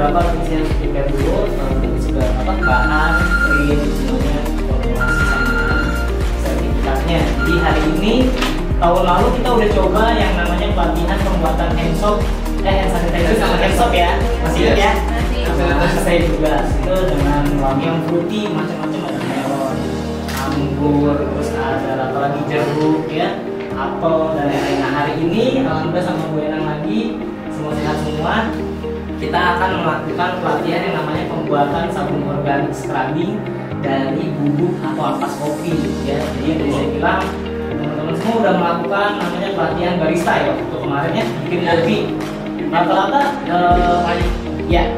beberapa misi yang prepare dulu, juga apa bahan, print, semuanya, formulasi sama sertifikatnya. Jadi hari ini tahun lalu kita udah coba yang namanya pelatihan pembuatan hand sanitizer sama hand soap ya, masih ingat ya? Saya juga itu dengan wangi yang fruity, macam-macam, ada melon, anggur, terus ada apalagi jeruk ya, apel dan lain-lain. Nah hari ini alhamdulillah sama Bu Enang lagi, semua sehat semua. Kita akan melakukan pelatihan yang namanya pembuatan sabun organik scrubbing dari bubuk atau ampas kopi ya. Jadi yang tadi saya bilang teman-teman semua udah melakukan namanya pelatihan barista ya waktu kemarin ya, bikin kopi. Rata-rata ya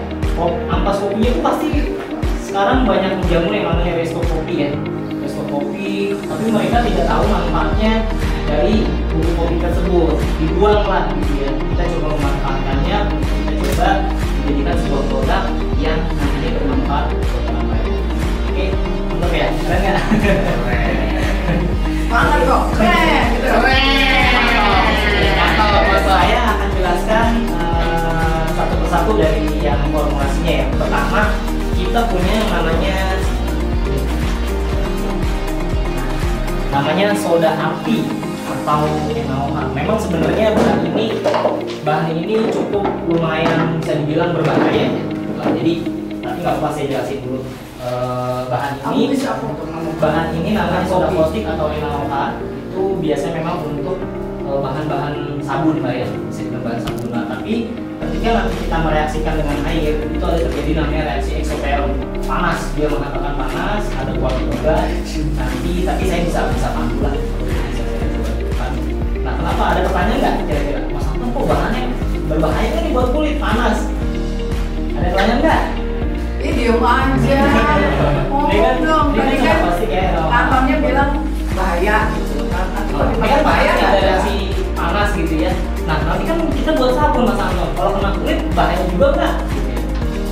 ampas kopinya itu pasti sekarang banyak menjamu yang namanya resto kopi ya, resto kopi, tapi mereka tidak tahu manfaatnya dari bubuk kopi tersebut, dibuang lah gitu ya. Kita coba memanfaatkannya, kita coba menjadikan sebuah produk yang nantinya bermanfaat buat orang lain. Oke, mantap ya, keren nggak? Banget kok, keren, Mantap. Saya akan jelaskan satu persatu dari yang formulasinya ya. Pertama, kita punya yang namanya soda api atau NaOH. Memang sebenarnya bahan ini cukup lumayan bisa dibilang berbahaya ya. Jadi tapi nggak apa saya jelasin dulu. Bahan ini namanya soda caustic atau NaOH, itu biasanya memang untuk bahan-bahan sabun lah ya, bisa dibilang bahan sabun lah. Tapi ketika nanti kita mereaksikan dengan air, itu ada terjadi namanya reaksi eksoteron, panas, dia mengatakan panas, ada kuat juga nanti, tapi saya bisa pandu lah. Nah kenapa, ada pertanyaan nggak kira-kira, Mas Anton kok bahannya berbahaya kan nih buat kulit, panas? Ada pertanyaan nggak? Diem aja, ngomong dong. Tadi kan kantornya bilang bahaya gitu kan. Ini kan bahaya ada reaksi panas gitu ya. Nah nanti kan kita buat sabun Mas Anton, kalau kena kulit bahaya juga nggak?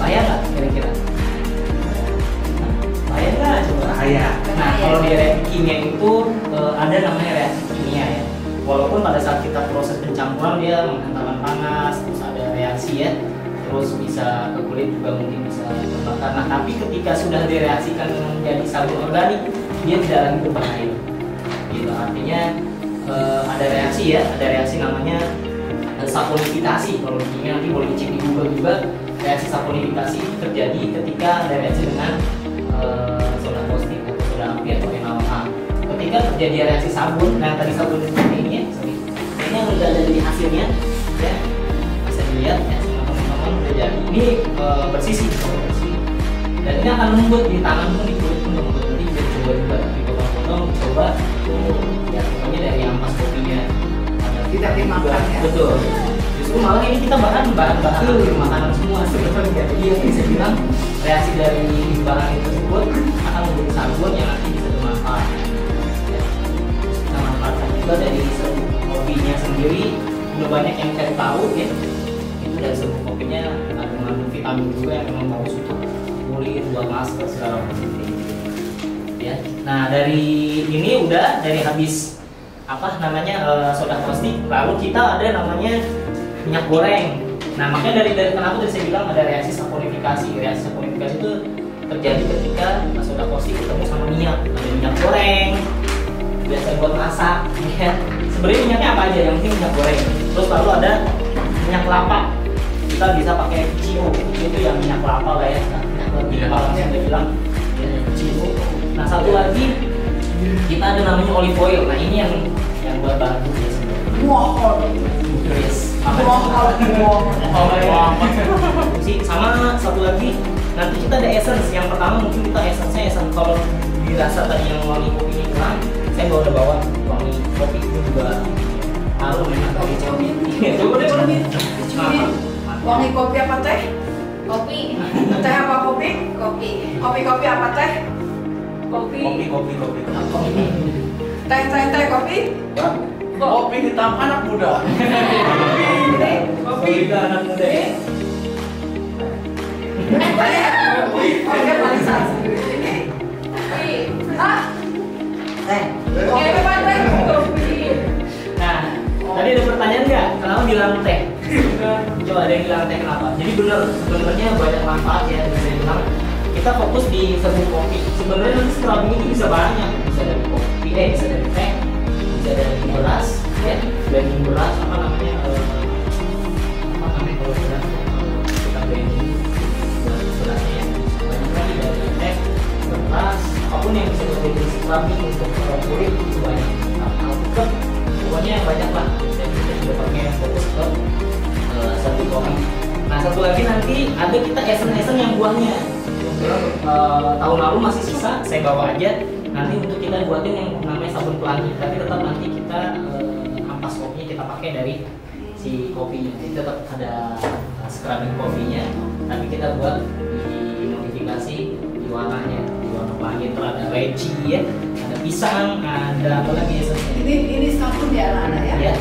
Bahaya nggak kira-kira? Bahaya nggak? Coba. Bahaya. Nah kalau di reaksi kimia itu ada namanya reaksi kimia ya. Walaupun pada saat kita proses pencampuran dia menghantarkan panas, terus ada reaksi ya, terus bisa ke kulit juga mungkin bisa terbakar. Nah tapi ketika sudah direaksikan menjadi sabun organik, dia tidak lagi berbahaya. Gitu artinya ada reaksi ya, ada reaksi namanya saponifikasi. Kalau kimia nanti boleh dicek di Google juga, reaksi saponifikasi terjadi ketika ada reaksi dengan soda caustic atau soda api atau NaOH. Ketika terjadi reaksi sabun, nah tadi sabun seperti ini ya, ini yang udah ada di hasilnya ya, bisa dilihat ya sama teman-teman udah jadi. Ini bersih, dan ini akan lembut di tangan pun, di kulit pun lembut. Nanti bisa coba juga dipotong-potong, coba ya pokoknya dari ampas kopinya kita dimakan ya. Betul. Justru malah ini kita bahan-bahan makanan semua sebenarnya. Jadi yang bisa bilang reaksi dari bahan itu tersebut akan menjadi sabun yang nanti bisa bermanfaat. Ya. Kita manfaatkan juga dari serbuk kopinya sendiri. Udah banyak yang cari tahu ya. Itu dari serbuk kopinya ada mengandung vitamin juga yang memang bagus untuk kulit, buat masker segala macam. Ya. Nah dari ini udah dari habis soda caustic, lalu kita ada namanya minyak goreng. Nah makanya dari kenapa tadi saya bilang ada reaksi saponifikasi. Reaksi saponifikasi itu terjadi ketika soda caustic ketemu sama minyak. Ada minyak goreng, biasa buat masak ya. Sebenarnya minyaknya apa aja, yang penting minyak goreng. Terus lalu ada minyak kelapa, kita bisa pakai CIO itu yang minyak kelapa lah ya. Minyak kelapa yang saya bilang ya, CIO. Nah satu lagi kita ada namanya olive oil. Nah ini yang buat bahan putih sebenarnya. Sama satu lagi nanti kita ada essence. Yang pertama mungkin kita essence kalau dirasa tadi yang wangi kopi ini kurang, saya bawa wangi kopi itu juga harum enak wangi kopi. Coba deh. Wangi kopi apa teh? Kopi. Teh apa kopi? Kopi. Kopi apa teh? Kopi. Teh kopi? Kopi hitam anak muda. Kopi anak muda ya. Oke, barisan ini. Kopi. Ah. Kopi. Nah, tadi ada pertanyaan nggak? Kenapa bilang teh? coba ada yang bilang teh kenapa? Jadi bener sebenarnya banyak manfaat ya, bisa dibilang kita fokus di serbuk kopi. Sebenarnya nanti scrubbing itu bisa banyak, bisa dari kopi, bisa dari teh, bisa dari beras, ya, blending beras apa namanya kalau beras kita blending berasnya ya. Banyak lagi dari teh, beras, apapun yang bisa jadi scrubbing untuk kulit itu banyak. Alpukat, pokoknya banyak lah. Dan kita juga pakai fokus ke serbuk kopi. Nah satu lagi nanti ada kita esen yang buahnya. Tahun lalu masih sisa, saya bawa aja. Nanti untuk kita buatin yang namanya sabun pelangi. Tapi tetap nanti kita ampas kopinya kita pakai dari si kopinya. Jadi tetap ada scrubbing kopinya, tapi kita buat dimodifikasi di warnanya, di warna pelangi. Terus ada reci ya, ada pisang, ada apa lagi ya? Ini sabun ya anak-anak ya? Ya,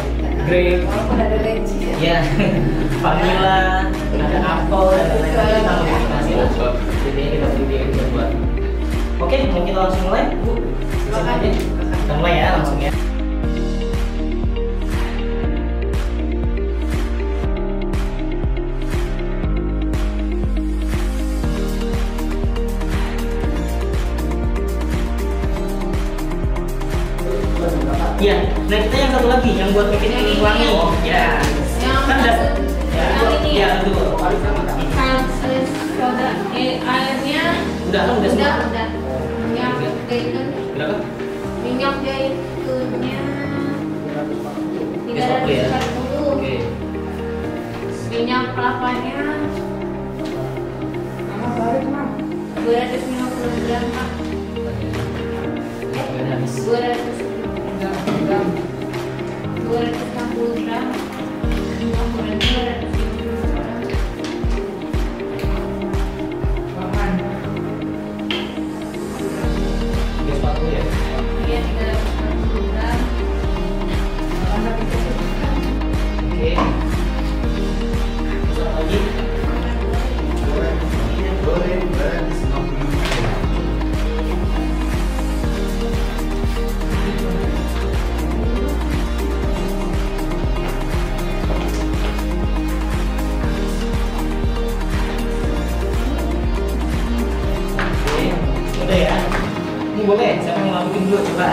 grape. Walaupun ada leci ya. Ya, vanilla, ada apel, ada lain-lain kita modifikasi lah. Jadi kita beli buat. Oke, mau kita langsung mulai, Bu? Silakan aja. Kita mulai ya, langsung ya. Iya, nah kita yang satu lagi yang buat bikin wangi. Ya, kan udah. Yang ini Ya, ya? betul. Soda, airnya Udah kan udah semua. udah. Minyak zaitun, Berapa? minyak zaitunnya 340 ya? 340. Oke. Minyak kelapanya Mama balik Mam. 250 gram Pak. Udah habis. 260 gram. Minyak goreng 250 gram. Maman. 340 ya? Iya 350 gram. Maman tapi kesukaan. Oke. Terus apa lagi? Goreng beras 60. Oke. Udah ya? Ini boleh, siapa yang ngelakuin dulu coba?